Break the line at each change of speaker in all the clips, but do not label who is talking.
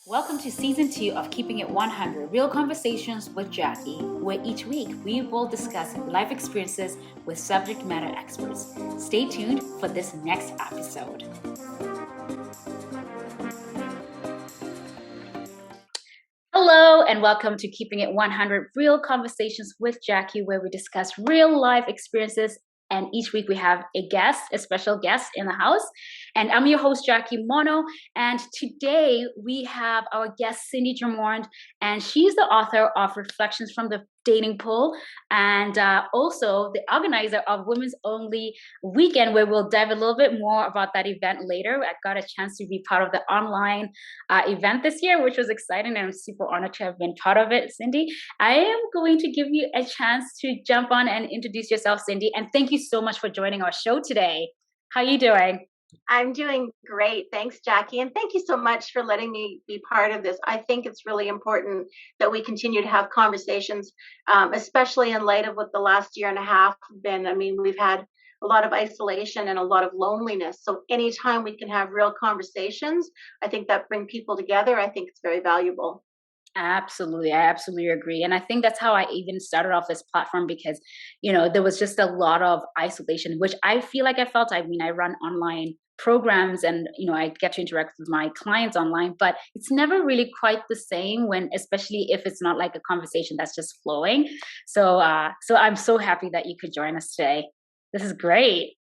Welcome to season 2 of Keeping It 100 Real Conversations with Jacqui, where each week we will discuss life experiences with subject matter experts. Stay tuned for this next episode. Hello, and welcome to Keeping It 100 Real Conversations with Jacqui, where we discuss real life experiences. And each week we have a special guest in the house. And I'm your host, Jacqui Mono. And today we have our guest, Cindy Drummond. And she's the author of Reflections from the Dating Pool, and also the organizer of Women's Only Weekend, where we'll dive a little bit more about that event later. I got a chance to be part of the online event this year, which was exciting, and I'm super honored to have been part of it. Cindy, I am going to give you a chance to jump on and introduce yourself, Cindy, and thank you so much for joining our show today. How are you doing?
I'm doing great. Thanks, Jacqui. And thank you so much for letting me be part of this. I think it's really important that we continue to have conversations, especially in light of what the last year and a half have been. I mean, we've had a lot of isolation and a lot of loneliness. So anytime we can have real conversations, I think that bring people together. I think it's very valuable.
Absolutely. I absolutely agree. And I think that's how I even started off this platform because, there was just a lot of isolation, which I feel like I felt. I mean, I run online programs and, I get to interact with my clients online, but it's never really quite the same especially if it's not like a conversation that's just flowing. So I'm so happy that you could join us today. This is great.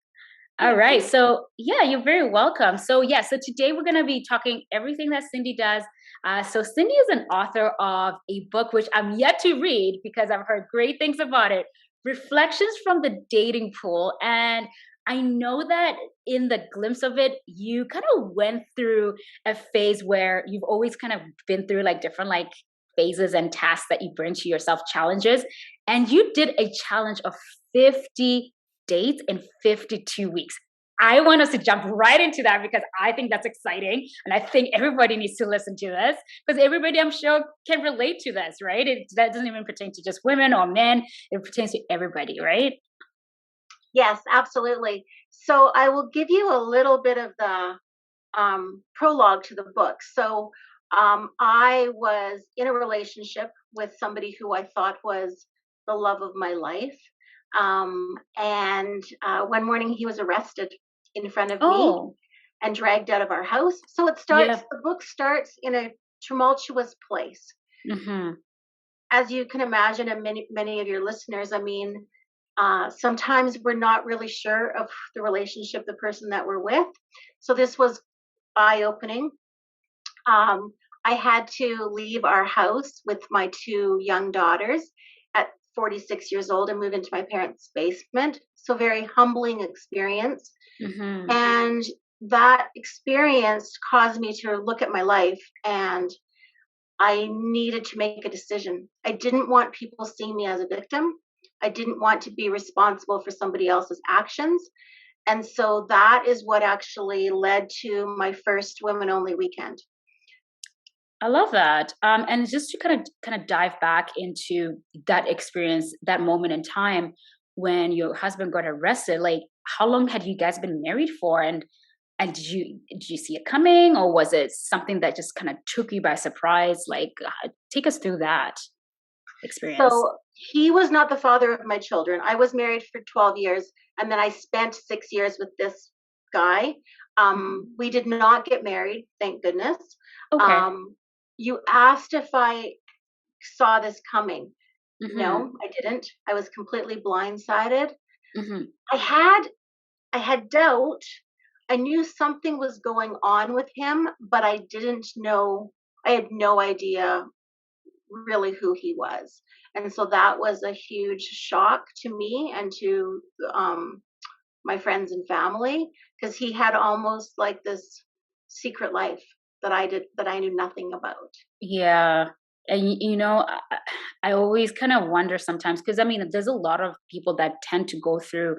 All right. So yeah, you're very welcome. So today we're going to be talking everything that Cindy does. So Cindy is an author of a book, which I'm yet to read because I've heard great things about it, Reflections from the Dating Pool. And I know that in the glimpse of it, you kind of went through a phase where you've always kind of been through like different like phases and tasks that you bring to yourself, challenges. And you did a challenge of 50 dates in 52 weeks. I want us to jump right into that because I think that's exciting. And I think everybody needs to listen to this because everybody, I'm sure, can relate to this, right? That doesn't even pertain to just women or men. It pertains to everybody, right?
Yes, absolutely. So I will give you a little bit of the prologue to the book. So I was in a relationship with somebody who I thought was the love of my life. And one morning he was arrested in front of me and dragged out of our house. So the book starts in a tumultuous place.
Mm-hmm.
As you can imagine, and many of your listeners, I mean, sometimes we're not really sure of the relationship, the person that we're with. So this was eye-opening. I had to leave our house with my two young daughters at 46 years old and move into my parents' basement. So very humbling experience.
Mm-hmm.
And that experience caused me to look at my life, and I needed to make a decision. I didn't want people seeing me as a victim. I didn't want to be responsible for somebody else's actions. And so that is what actually led to my first Women Only Weekend.
I love that. And just to kind of dive back into that experience, that moment in time when your husband got arrested, like how long had you guys been married for? And did you see it coming, or was it something that just kind of took you by surprise? Like, take us through that experience.
So he was not the father of my children. I was married for 12 years, and then I spent 6 years with this guy. We did not get married, thank goodness.
Okay.
You asked if I saw this coming.
Mm-hmm.
No, I didn't. I was completely blindsided.
Mm-hmm.
I had doubt. I knew something was going on with him, but I didn't know. I had no idea really who he was. And so that was a huge shock to me and to my friends and family, because he had almost like this secret life that I knew nothing about.
Yeah. And I always kind of wonder sometimes, because I mean, there's a lot of people that tend to go through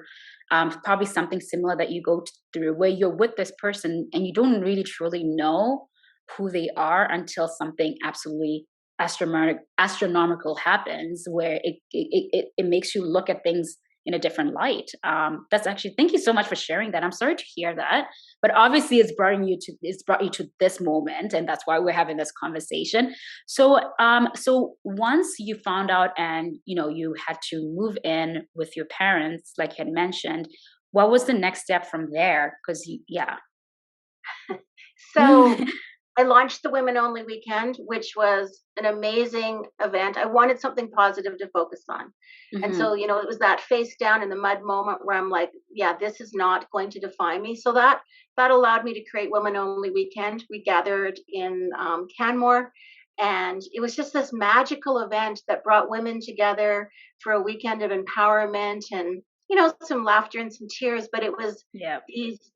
probably something similar that you go through, where you're with this person and you don't really truly know who they are until something absolutely astronomical happens, where it makes you look at things in a different light. That's actually, thank you so much for sharing that. I'm sorry to hear that, but obviously it's brought you to this moment, and that's why we're having this conversation. So, so once you found out, and you had to move in with your parents, like you had mentioned, what was the next step from there? Because yeah.
So I launched the Women Only Weekend, which was an amazing event. I wanted something positive to focus on. And
Hmm.
so, it was that face down in the mud moment where I'm like, yeah, this is not going to define me. So that allowed me to create Women Only Weekend. We gathered in Canmore, and it was just this magical event that brought women together for a weekend of empowerment and, some laughter and some tears. But it was
Yeah.
these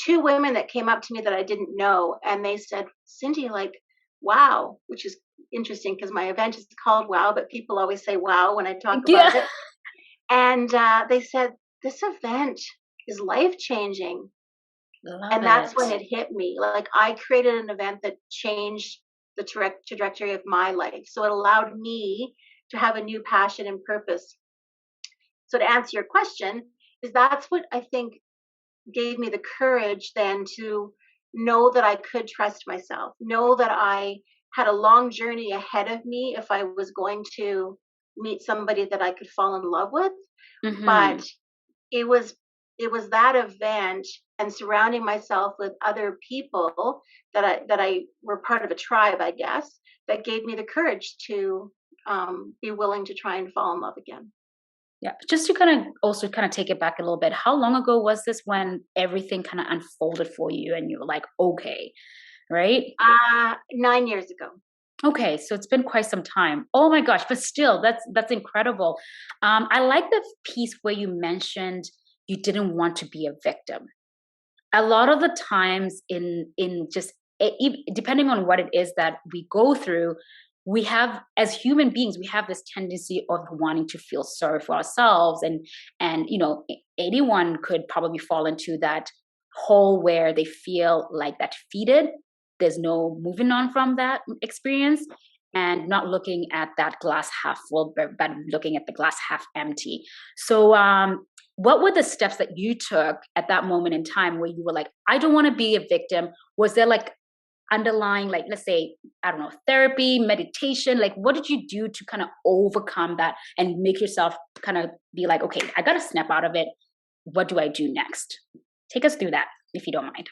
two women that came up to me that I didn't know, and they said, Cindy, like, wow, which is interesting because my event is called Wow, but people always say wow when I talk about
Yeah.
it. And they said, this event is life changing.
Love
And that's when
it.
it hit me. Like, I created an event that changed the trajectory of my life. So it allowed me to have a new passion and purpose. So to answer your question, is that's what I think gave me the courage then to know that I could trust myself, know that I had a long journey ahead of me if I was going to meet somebody that I could fall in love with.
Hmm.
But it was it was that event and surrounding myself with other people that I were part of a tribe, I guess, that gave me the courage to be willing to try and fall in love again.
Yeah, just to kind of also kind of take it back a little bit. How long ago was this when everything kind of unfolded for you and you were like, okay, right?
9 years ago.
Okay, so it's been quite some time. Oh my gosh, but still, that's incredible. I like the piece where you mentioned you didn't want to be a victim. A lot of the times in just depending on what it is that we go through, we have, as human beings, we have this tendency of wanting to feel sorry for ourselves, and anyone could probably fall into that hole where they feel like that defeated, there's no moving on from that experience, and not looking at that glass half full, but looking at the glass half empty. So what were the steps that you took at that moment in time where you were like, I don't want to be a victim? Was there like underlying, like, let's say, I don't know, therapy, meditation? Like, what did you do to kind of overcome that and make yourself kind of be like, okay, I got to snap out of it. What do I do next? Take us through that, if you don't mind.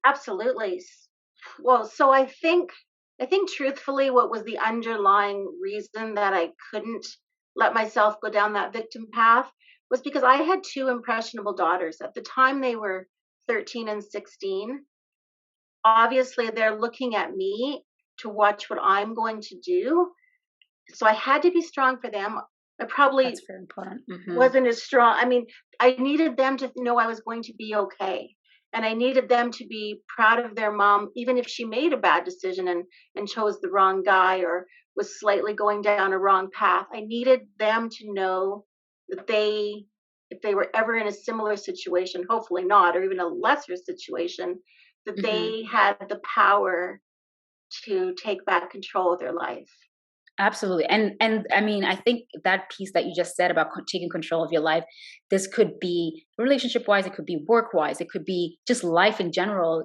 Absolutely. Well, so I think truthfully what was the underlying reason that I couldn't let myself go down that victim path was because I had two impressionable daughters. At the time they were 13 and 16. Obviously they're looking at me to watch what I'm going to do. So I had to be strong for them. I
That's
probably
very important. Hmm.
wasn't as strong. I mean, I needed them to know I was going to be okay. And I needed them to be proud of their mom, even if she made a bad decision and chose the wrong guy or was slightly going down a wrong path. I needed them to know that if they were ever in a similar situation, hopefully not, or even a lesser situation, that
Hmm.
they had the power to take back control of their life.
Absolutely. And I mean, I think that piece that you just said about taking control of your life, this could be relationship wise, it could be work wise, it could be just life in general.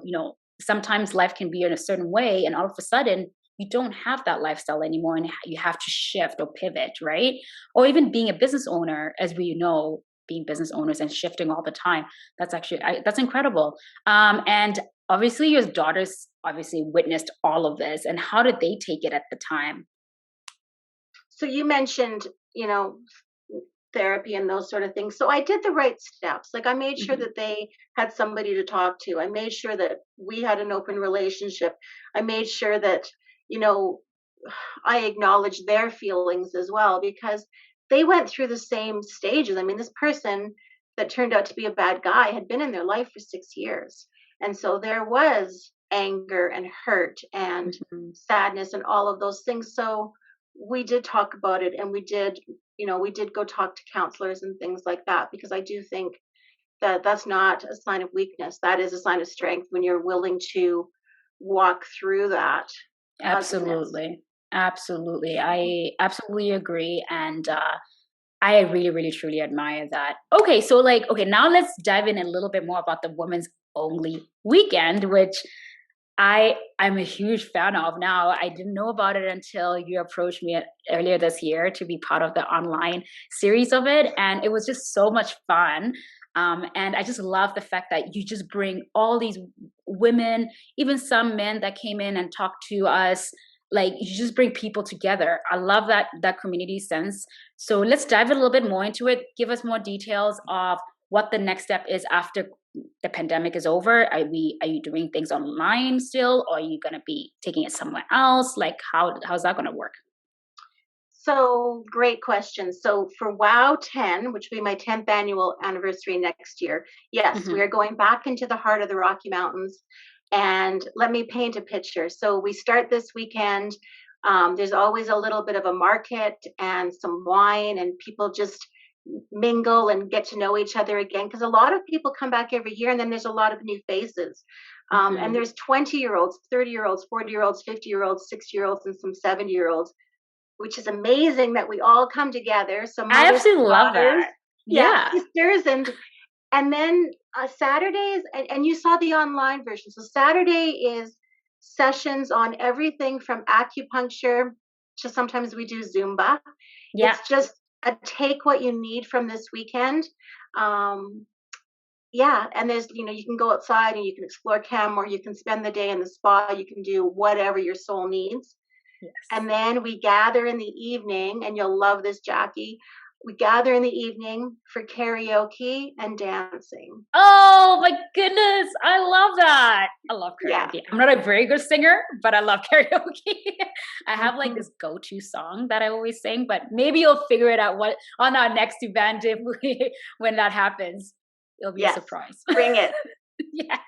Sometimes life can be in a certain way, and all of a sudden you don't have that lifestyle anymore, and you have to shift or pivot, right? Or even being a business owner, as we know, being business owners and shifting all the time. That's actually, that's incredible. And obviously, your daughters obviously witnessed all of this, and how did they take it at the time?
So you mentioned, therapy and those sort of things. So I did the right steps. Like, I made sure
Mhm.
that they had somebody to talk to. I made sure that we had an open relationship. I made sure that, you know, I acknowledged their feelings as well because they went through the same stages. I mean, this person that turned out to be a bad guy had been in their life for 6 years. And so there was anger and hurt and
Mhm.
sadness and all of those things. So we did talk about it and we did go talk to counselors and things like that because I do think that that's not a sign of weakness. That is a sign of strength when you're willing to walk through that ugliness.
Absolutely. Absolutely. I absolutely agree. And I really, really, truly admire that. Okay, so like, okay, now let's dive in a little bit more about the women's only weekend, which I'm a huge fan of now. I didn't know about it until you approached me earlier this year to be part of the online series of it, and it was just so much fun. And I just love the fact that you just bring all these women, even some men that came in and talked to us. Like you just bring people together. I love that community sense. So let's dive a little bit more into it. Give us more details of what the next step is after the pandemic is over. Are you doing things online still, or are you going to be taking it somewhere else? Like how's that going to work?
So great question. So for WOW 10, which will be my 10th annual anniversary next year, yes, we
Hmm.
are going back into the heart of the Rocky Mountains. And let me paint a picture. So we start this weekend. There's always a little bit of a market and some wine, and people just mingle and get to know each other again. Because a lot of people come back every year, and then there's a lot of new faces. And
Hmm.
there's 20-year-olds, 30-year-olds, 40-year-olds, 50-year-olds, 60-year-olds, and some 70-year-olds, which is amazing that we all come together. So
I
mothers,
absolutely love
daughters,
that.
yeah,
Yeah.
sisters, and then Saturdays, and you saw the online version. So Saturday is sessions on everything from acupuncture to sometimes we do Zumba.
Yeah.
It's just a take what you need from this weekend. Um, yeah, and there's you can go outside and you can explore chem, or you can spend the day in the spa. You can do whatever your soul needs.
Yes.
And then we gather in the evening, and you'll love this, Jacqui. We gather in the evening for karaoke and dancing.
Oh my goodness. I love that. I love
Yeah.
karaoke. I'm not a very good singer, but I love karaoke. I have like
Mhm.
this go-to song that I always sing, but maybe you'll figure it out what on our next event if we when that happens. It'll be a
Yes.
surprise.
Bring it.
Yeah.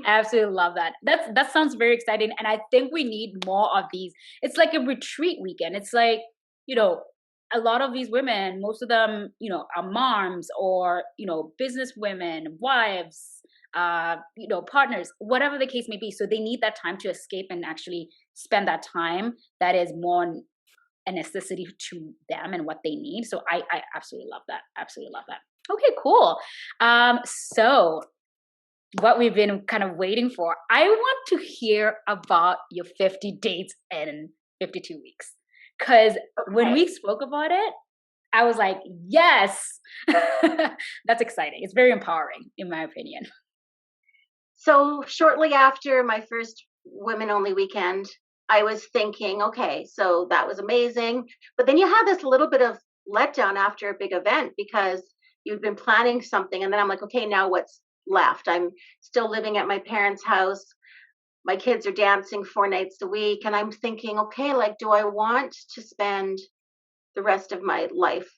I absolutely love that. That sounds very exciting, and I think we need more of these. It's like a retreat weekend. It's like you know, a lot of these women, most of them, are moms or business women, wives, partners, whatever the case may be. So they need that time to escape and actually spend that time that is more a necessity to them and what they need. So I absolutely love that. Absolutely love that. Okay, cool. So what we've been kind of waiting for. I want to hear about your 50 dates in 52 weeks. Because when we
Okay.
spoke about it, I was like, yes, that's exciting. It's very empowering, in my opinion.
So shortly after my first women only weekend, I was thinking, okay, so that was amazing. But then you have this little bit of letdown after a big event because you've been planning something. And then I'm like, okay, now what's left? I'm still living at my parents' house. My kids are dancing 4 nights a week. And I'm thinking, okay, like, do I want to spend the rest of my life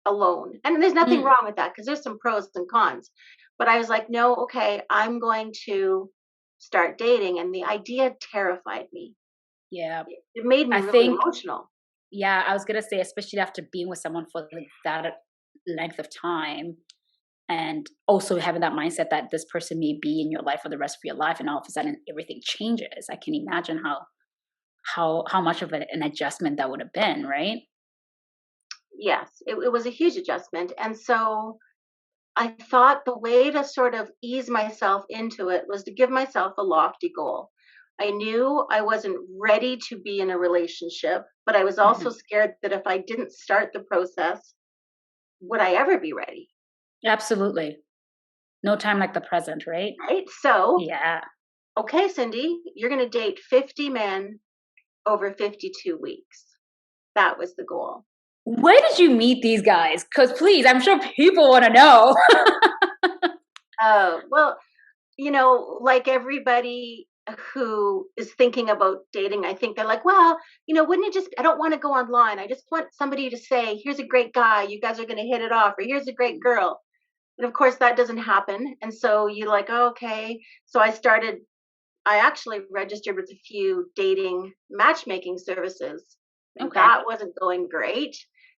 alone? And there's nothing
Mm,
wrong with that because there's some pros and cons. But I was like, no, okay, I'm going to start dating. And the idea terrified me.
yeah.
It made me
I
really
think,
emotional.
yeah, I was going to say, especially after being with someone for like that length of time, and also having that mindset that this person may be in your life for the rest of your life, and all of a sudden everything changes. I can imagine how much of an adjustment that would have been, right?
Yes, it was a huge adjustment. And so I thought the way to sort of ease myself into it was to give myself a lofty goal. I knew I wasn't ready to be in a relationship, but I was also
Hmm.
scared that if I didn't start the process, would I ever be ready?
Absolutely. No time like the present, right?
Right? So,
Yeah.
okay, Cindy, you're going to date 50 men over 52 weeks. That was the goal.
Where did you meet these guys? Because please, I'm sure people want to know.
Oh, well, like everybody who is thinking about dating, I think they're like, well, wouldn't it just, I don't want to go online. I just want somebody to say, here's a great guy. You guys are going to hit it off, or here's a great girl. And of course, that doesn't happen. And so you're like, oh, okay. So I actually registered with a few dating matchmaking services, and
Okay.
that wasn't going great.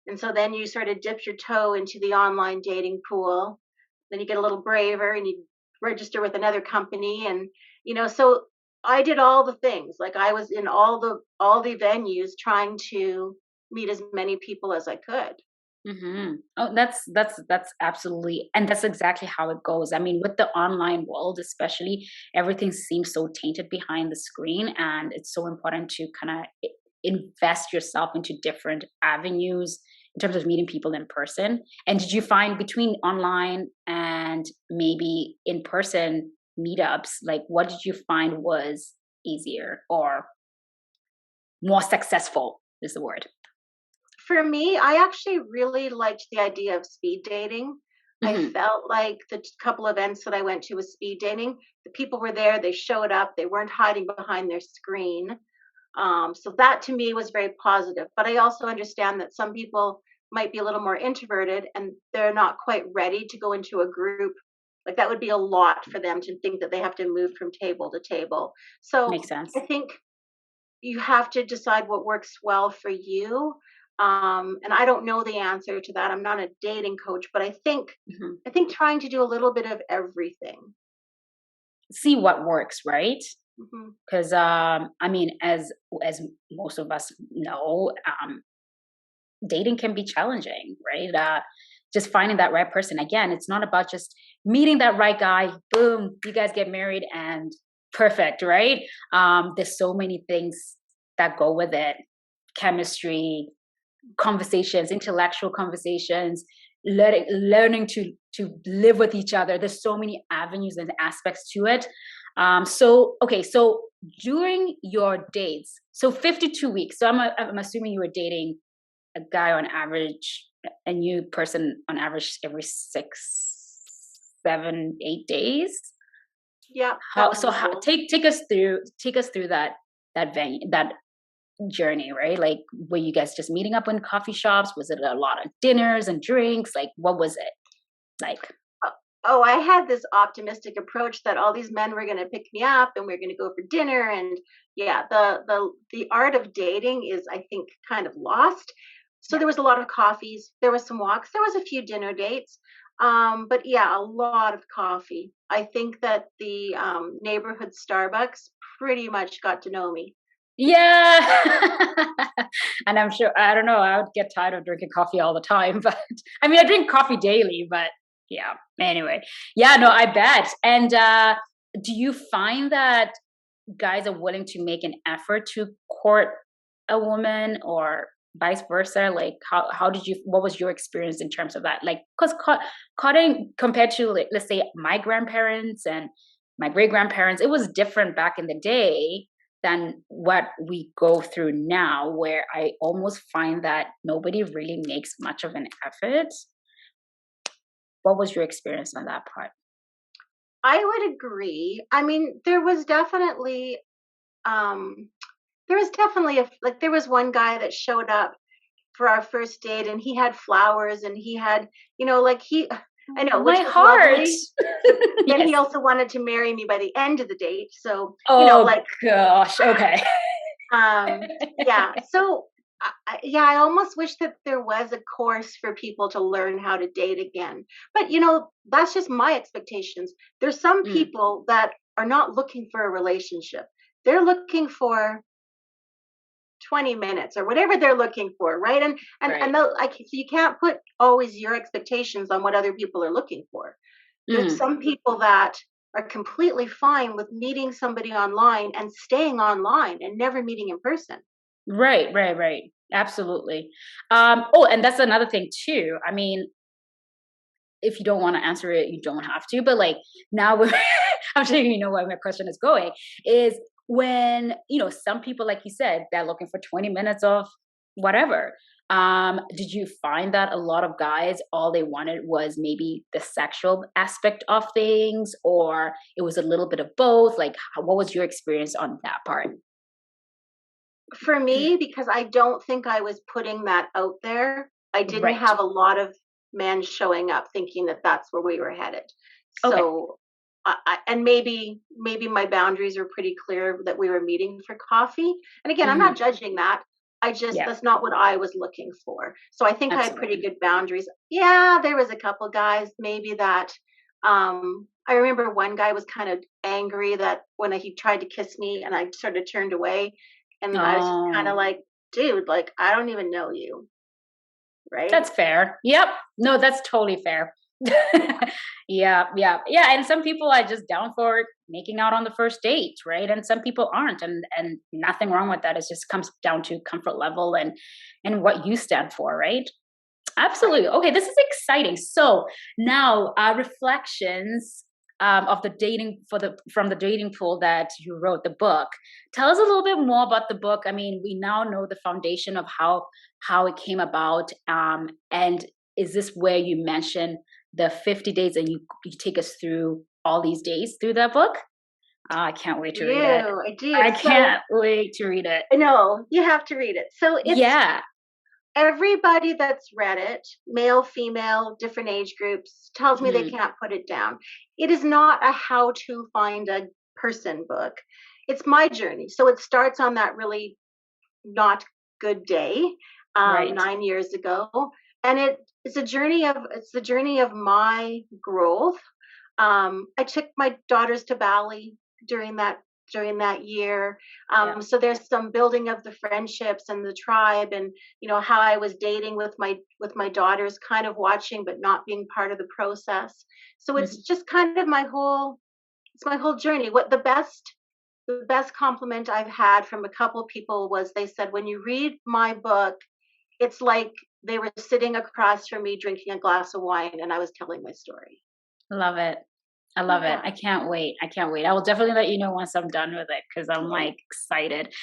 And so then you sort of dip your toe into the online dating pool. Then you get a little braver and you register with another company, and so I did all the things. Like I was in all the venues trying to meet as many people as I could.
Oh, that's absolutely, and that's exactly how it goes. I mean, with the online world, especially, everything seems so tainted behind the screen, and it's so important to kind of invest yourself into different avenues in terms of meeting people in person. And did you find between online and maybe in person meetups, like what did you find was easier or more successful? Is the word?
For me, I actually really liked the idea of speed dating. I
Hmm.
felt like the couple events that I went to with speed dating, the people were there, they showed up, they weren't hiding behind their screen. So that to me was very positive. But I also understand that some people might be a little more introverted and they're not quite ready to go into a group. Like that would be a lot for them to think that they have to move from table to table.
Makes
So I
sense.
think you have to decide what works well for you. And I don't know the answer to that. I'm not a dating coach, but
Mhm.
I think trying to do a little bit of everything.
See what works, right?
Hmm.
Because I mean, as most of us know, dating can be challenging, right? Just finding that right person. Again, it's not about just meeting that right guy. Boom, you guys get married and perfect, right? There's so many things that go with it: chemistry, conversations, intellectual conversations, learning to live with each other. There's so many avenues and aspects to it. So okay, so during your dates, so 52 weeks. So I'm assuming you were dating a guy on average, a new person on average every 6, 7, 8 days.
Yeah, that
How
was
so?
the goal.
Take us through that venue, that journey, right? Like, were you guys just meeting up in coffee shops? Was it a lot of dinners and drinks? Like, what was it like?
Uh, Oh, I had this optimistic approach that all these men were going to pick me up and we are going to go for dinner. And yeah, the art of dating is, I think, kind of lost. So
Yeah.
there was a lot of coffees, there was some walks, there was a few dinner dates. But yeah, a lot of coffee. I think that the neighborhood Starbucks pretty much got to know me.
Yeah. And I'm sure, I don't know, I would get tired of drinking coffee all the time, but I mean, I drink coffee daily, but yeah, anyway. Yeah, no, I bet. And do you find that guys are willing to make an effort to court a woman or vice versa? Like how did you, what was your experience in terms of that? Like, because courting compared to like, let's say my grandparents and my great grandparents, it was different back in the day than what we go through now, where I almost find that nobody really makes much of an effort. What was your experience on that part?
I would agree. I mean, um there was definitely a like there was one guy that showed up for our first date and he had flowers and he had, like he I know,
My
which was
heart.
lovely. But then
Yes.
he also wanted to marry me by the end of the date. So,
Oh
like
gosh. Okay.
yeah. So yeah, I almost wish that there was a course for people to learn how to date again. But that's just my expectations. There's some
Mm,
people that are not looking for a relationship. They're looking for 20 minutes or whatever they're looking for, right? And
right.
so you can't put always your expectations on what other people are looking for. There's
Mm,
some people that are completely fine with meeting somebody online and staying online and never meeting in person.
right, right, right. Absolutely. Oh, and that's another thing too. I mean, if you don't want to answer it, you don't have to. But like now, I'm sure you know where my question is going. Is when some people, like you said, they're looking for 20 minutes of whatever. Did you find that a lot of guys, all they wanted was maybe the sexual aspect of things, or it was a little bit of both? Like, what was your experience on that part?
For me, because I don't think I was putting that out there, I didn't
Right.
have a lot of men showing up thinking that that's where we were headed.
Okay.
So, and maybe my boundaries were pretty clear that we were meeting for coffee. And again, I'm not
Hmm.
judging that. I just
Yeah.
that's not what I was looking for. So I think I had pretty
Absolutely.
good boundaries. Yeah, there was a couple guys maybe that I remember one guy was kind of angry that when he tried to kiss me and I sort of turned away and I was just kind of
Oh.
like, dude, like I don't even know you. right?
That's fair. Yep. No, that's totally fair. Yeah, yeah, yeah. And some people are just down for making out on the first date, right? And some people aren't, and nothing wrong with that. It just comes down to comfort level and what you stand for, right?
Right.
Absolutely. Okay, this is exciting. So now, reflections of the dating from the dating pool that you wrote the book. Tell us a little bit more about the book. I mean, we now know the foundation of how it came about. And is this where you mention the 50 days, and you take us through all these days through that book? I can't wait to read it.
I do.
I
So
can't wait to read it.
no, you have to read it. So it's
Yeah.
everybody that's read it, male, female, different age groups, tells me they
Mhm.
can't put it down. It is not a how to find a person book. It's my journey. So it starts on that really not good day,
Right.
9 years ago, and it's the journey of my growth. I took my daughters to Bali during that year.
Yeah.
So there's some building of the friendships and the tribe, and how I was dating with my daughters, kind of watching but not being part of the process. So it's
Mhm.
just kind of my whole journey. What the best compliment I've had from a couple people was, they said, when you read my book, it's like they were sitting across from me drinking a glass of wine and I was telling my story.
Love it. I love it.
Yeah.
I can't wait. I can't wait. I will definitely let you know once I'm done with it because I'm
Yeah.
like excited.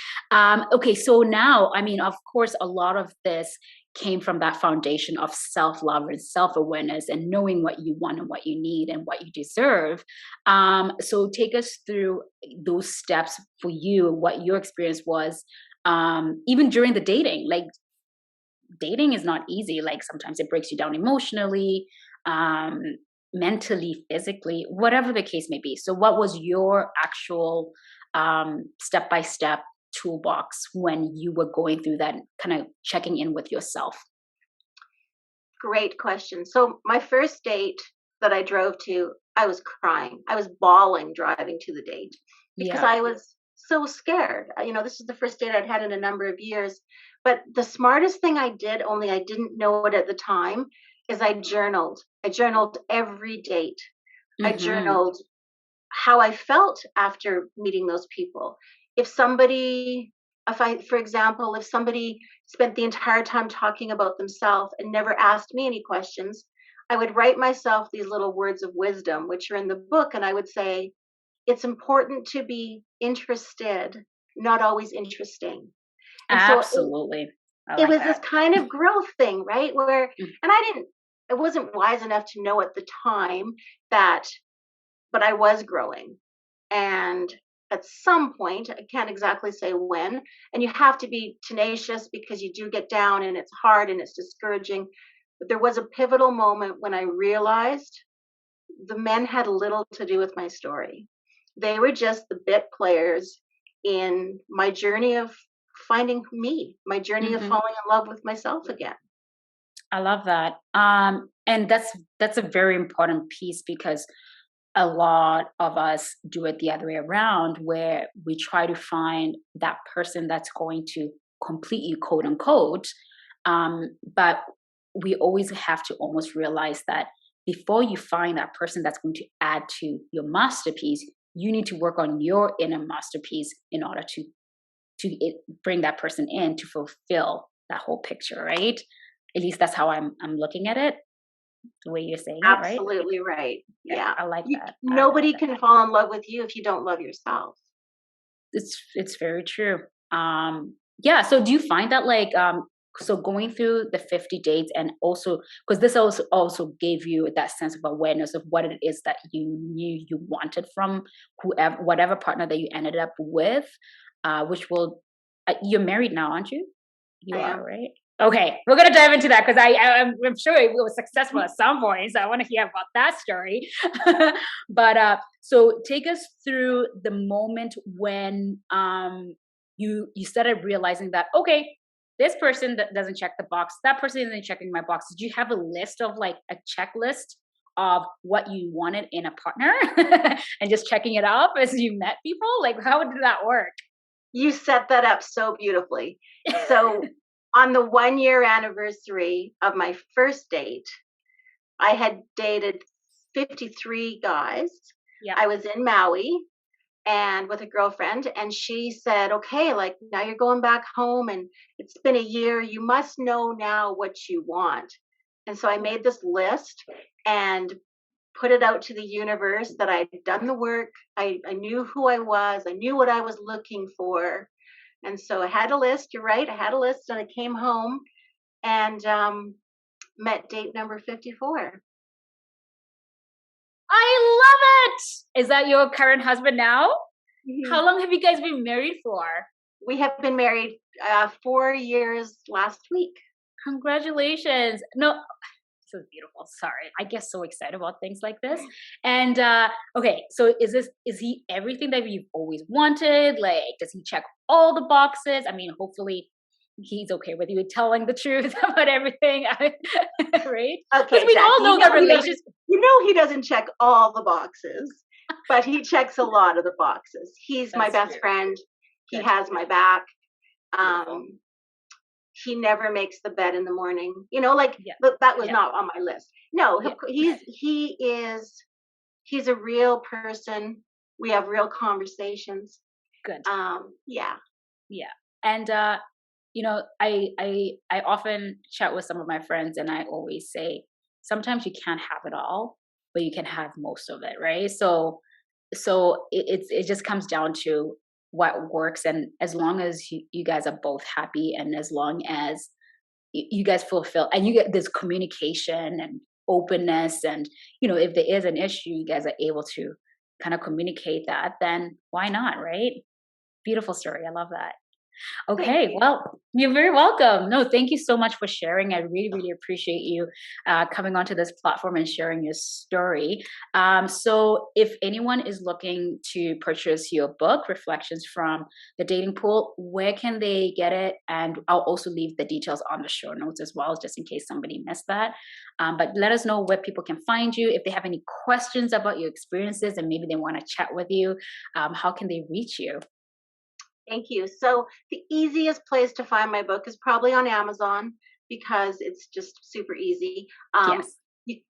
Okay, so now, I mean, of course, a lot of this came from that foundation of self love and self awareness and knowing what you want and what you need and what you deserve. So take us through those steps for you, what your experience was, even during the dating. Like, dating is not easy. Like, sometimes it breaks you down emotionally, um, mentally, physically, whatever the case may be. So, what was your actual step by step toolbox when you were going through that, kind of checking in with yourself?
Great question. So my first date that I drove to, I was crying. I was bawling driving to the date because
Yeah.
I was so scared. This is the first date I'd had in a number of years. But the smartest thing I did, only I didn't know it at the time, is I journaled. I journaled every date. I
Mm-hmm.
journaled how I felt after meeting those people. If somebody, for example, if somebody spent the entire time talking about themselves and never asked me any questions, I would write myself these little words of wisdom, which are in the book. And I would say, it's important to be interested, not always interesting. And so
Absolutely. I
it
like
was this
that.
kind of growth thing, right? Where,
Mm.
and I wasn't wise enough to know at the time that, but I was growing. And at some point, I can't exactly say when, and you have to be tenacious because you do get down and it's hard and it's discouraging. But there was a pivotal moment when I realized the men had little to do with my story. They were just the bit players in my journey of finding me, my journey of
Mm-hmm.
falling in love with myself again.
I love that. And that's a very important piece because a lot of us do it the other way around, where we try to find that person that's going to complete you, quote unquote. But we always have to almost realize that before you find that person that's going to add to your masterpiece, you need to work on your inner masterpiece in order bring that person in to fulfill that whole picture, right? At least that's how I'm looking at it. The way you're saying it, right?
Absolutely right.
Yeah,
Yeah.
I like that. I like
Nobody
that.
can fall in love with you if you don't love yourself.
It's very true. Yeah, so do you find that, like, so going through the 50 dates, and also because this also gave you that sense of awareness of what it is that you knew you wanted from whatever partner that you ended up with, which will you're married now, aren't you? You
I
are,
am.
right? Okay, we're gonna dive into that because I'm sure it was successful at some point. So I want to hear about that story. But so take us through the moment when you started realizing that, okay, this person that doesn't check the box, that person isn't checking my box. Did you have a list of, like, a checklist of what you wanted in a partner and just checking it off as you met people? Like, how did that work?
You set that up so beautifully. So on the 1 year anniversary of my first date, I had dated 53 guys.
Yeah.
I was in Maui and with a girlfriend, and she said, okay, like now you're going back home and it's been a year. You must know now what you want. And so I made this list and put it out to the universe that I'd done the work. I knew who I was. I knew what I was looking for. And so I had a list. You're right. I had a list and I came home and met date number 54.
I love it. Is that your current husband now?
Mhm.
How long have you guys been married for?
We have been married 4 years last week.
Congratulations. No, this is beautiful. Sorry. I get so excited about things like this. And okay, so is he everything that you've always wanted? Like, does he check all the boxes? I mean, hopefully he's okay with you telling the truth about everything, right? Because
Okay,
we
Jacqui,
all know that relationship.
he doesn't check all the boxes, but he checks a lot of the boxes. He's my
That's true.
best friend. He
That's
has my back.
beautiful.
Um, he never makes the bed in the morning. Like
Yeah.
that was
Yeah.
not on my list. No,
Yeah.
he's a real person. We have real conversations.
Good.
Yeah.
Yeah. And I often chat with some of my friends and I always say sometimes you can't have it all, but you can have most of it, right? So it just comes down to what works, and as long as you guys are both happy, and as long as you guys fulfill and you get this communication and openness, and if there is an issue you guys are able to kind of communicate that, then why not, right? Beautiful story. I love that.
Thank
Okay,
you.
well, you're very welcome. No, thank you so much for sharing. I really, really appreciate you coming onto this platform and sharing your story. So, if anyone is looking to purchase your book, Reflections from the Dating Pool, where can they get it? And I'll also leave the details on the show notes as well, just in case somebody missed that. But let us know where people can find you. If they have any questions about your experiences and maybe they want to chat with you, how can they reach you?
Thank you. So the easiest place to find my book is probably on Amazon because it's just super easy.
Yes.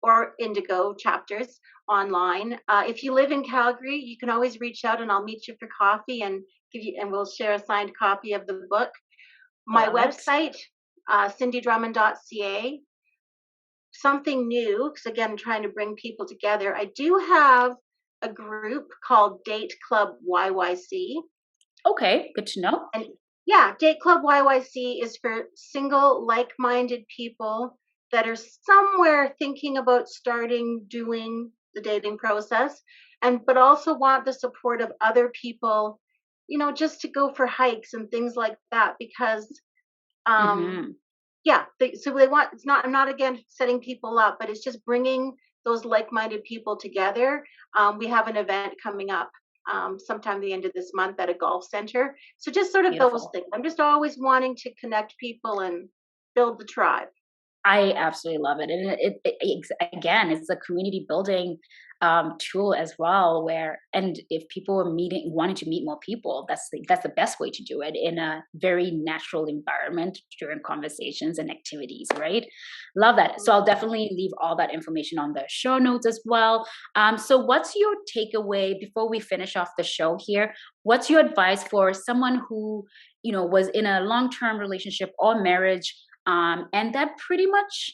Or Indigo chapters online. If you live in Calgary, you can always reach out and I'll meet you for coffee and and we'll share a signed copy of the book. My
Love it.
website, cindydrummond.ca. Something new, because again, I'm trying to bring people together. I do have a group called Date Club YYC.
Okay, good to know.
And yeah, Date Club YYC is for single, like minded people that are somewhere thinking about starting doing the dating process, but also want the support of other people, just to go for hikes and things like that. Because,
Mhm.
yeah, so they want, it's not, I'm not again setting people up, but it's just bringing those like minded people together. We have an event coming up sometime the end of this month at a golf center. So just sort of those
Beautiful.
things. I'm just always wanting to connect people and build the tribe.
I absolutely love it, and again, it's a community building tool as well. And if people are wanting to meet more people, that's the best way to do it, in a very natural environment during conversations and activities, right? Love that. So I'll definitely leave all that information on the show notes as well. So what's your takeaway before we finish off the show here? What's your advice for someone who was in a long-term relationship or marriage? And that pretty much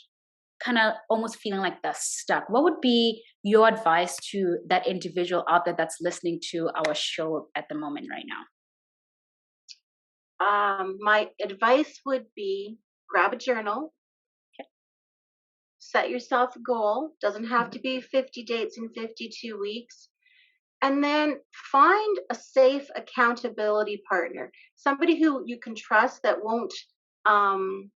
kind of almost feeling like they're stuck. What would be your advice to that individual out there that's listening to our show at the moment right now?
My advice would be grab a journal, set yourself a goal. Doesn't have to
Mhm.
be 50 dates in 52 weeks. And then find a safe accountability partner, somebody who you can trust um,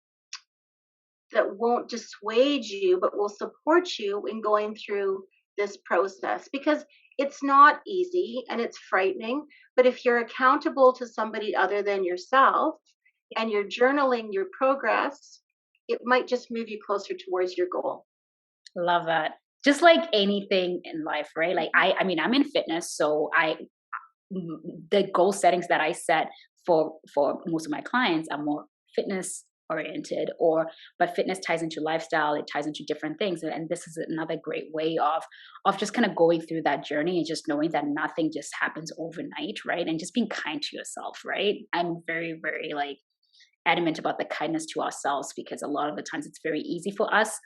that won't dissuade you, but will support you in going through this process because it's not easy and it's frightening. But if you're accountable to somebody other than yourself and you're journaling your progress, it might just move you closer towards your goal.
Love that. Just like anything in life, right? Like I mean, I'm in fitness, so the goal settings that I set for most of my clients are more fitness oriented, but fitness ties into lifestyle, it ties into different things. And this is another great way of just kind of going through that journey and just knowing that nothing just happens overnight, right? And just being kind to yourself, right? I'm very, very like adamant about the kindness to ourselves, because a lot of the times it's very easy for us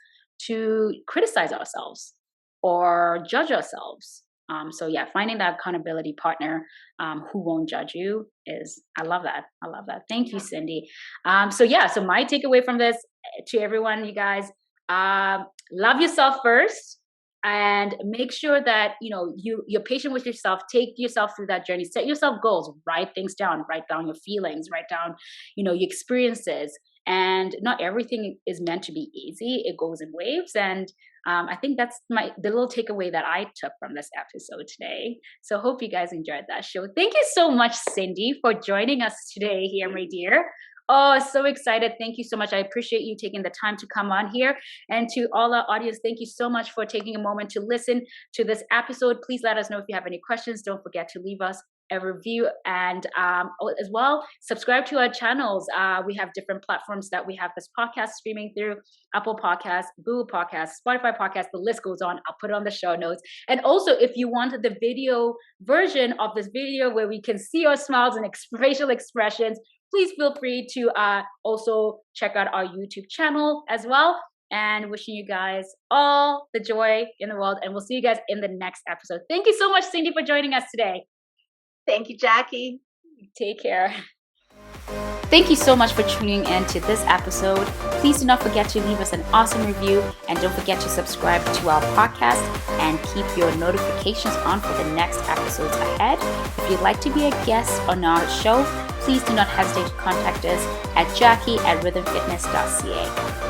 to criticize ourselves or judge ourselves. So yeah, finding that accountability partner who won't judge you is, I love that. I love that. Thank you, Cindy. So yeah, so my takeaway from this to everyone, you guys, love yourself first, and make sure that you're patient with yourself. Take yourself through that journey. Set yourself goals. Write things down. Write down your feelings. Write down your experiences. And not everything is meant to be easy. It goes in waves. And I think that's the little takeaway that I took from this episode today. So hope you guys enjoyed that show. Thank you so much, Cindy, for joining us today here, my dear. Oh, so excited. Thank you so much. I appreciate you taking the time to come on here. And to all our audience, thank you so much for taking a moment to listen to this episode. Please let us know if you have any questions. Don't forget to leave us a review, and as well, subscribe to our channels. We have different platforms that we have this podcast streaming through: Apple Podcasts, Google Podcasts, Spotify Podcasts. The list goes on. I'll put it on the show notes. And also, if you wanted the video version of this video where we can see our smiles and facial expressions, please feel free to also check out our YouTube channel as well. And wishing you guys all the joy in the world. And we'll see you guys in the next episode. Thank you so much, Cindy, for joining us today.
Thank you, Jacqui.
Take care. Thank you so much for tuning in to this episode. Please do not forget to leave us an awesome review, and don't forget to subscribe to our podcast and keep your notifications on for the next episodes ahead. If you'd like to be a guest on our show, please do not hesitate to contact us at Jacqui@rhythmfitness.ca.